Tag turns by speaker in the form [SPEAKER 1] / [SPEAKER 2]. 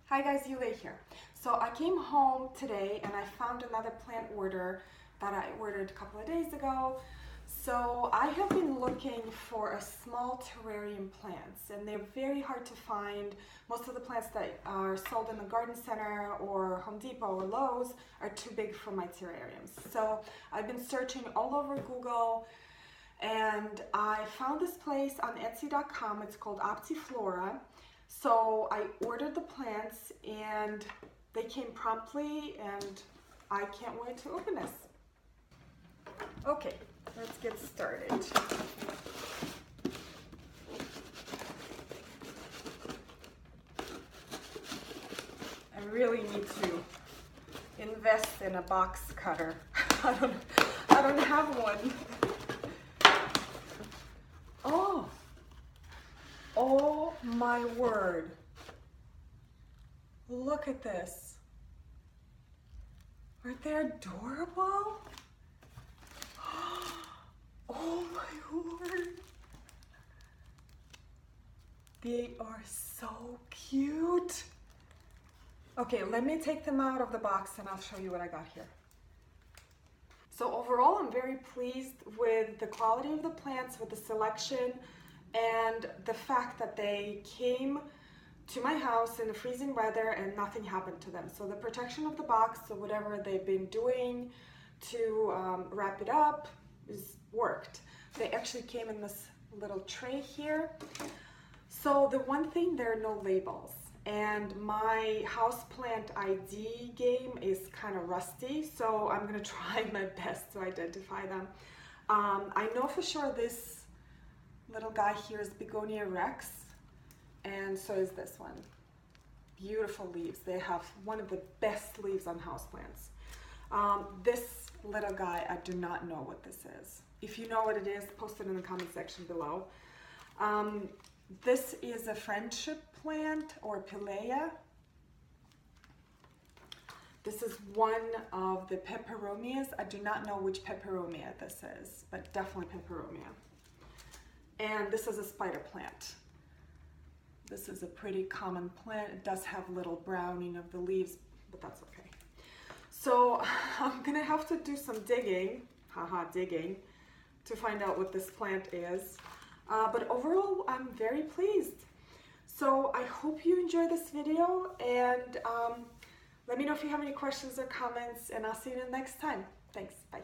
[SPEAKER 1] Hi guys, Yuliya here. So I came home today and I found another plant order that I ordered a couple of days ago. So I have been looking for a small terrarium plants and they're very hard to find. Most of the plants that are sold in the garden center or Home Depot or Lowe's are too big for my terrariums. So I've been searching all over Google and I found this place on Etsy.com. It's called OptiFlora. So I ordered the plants and they came promptly and I can't wait to open this. Okay, let's get started. I really need to invest in a box cutter. I don't have one. Oh my word. Look at this. Aren't they adorable? Oh my word. They are so cute. Okay, let me take them out of the box and I'll show you what I got here. So overall, I'm very pleased with the quality of the plants, with the selection, and the fact that they came to my house in the freezing weather and nothing happened to them. So the protection of the box, so whatever they've been doing to wrap it up, worked. They actually came in this little tray here. So the one thing, there are no labels. And my houseplant ID game is kind of rusty, so I'm gonna try my best to identify them. I know for sure this little guy here is Begonia Rex, and so is this one. Beautiful leaves. They have one of the best leaves on houseplants. This little guy, I do not know what this is. If you know what it is, post it in the comment section below. This is a friendship plant, or Pilea. This is one of the Peperomias. I do not know which Peperomia this is, but definitely Peperomia. And this is a spider plant. This is a pretty common plant. It does have little browning of the leaves, but that's okay. So I'm gonna have to do some digging, digging, to find out what this plant is. But overall, I'm very pleased. So I hope you enjoy this video, and let me know if you have any questions or comments, and I'll see you next time. Thanks, bye.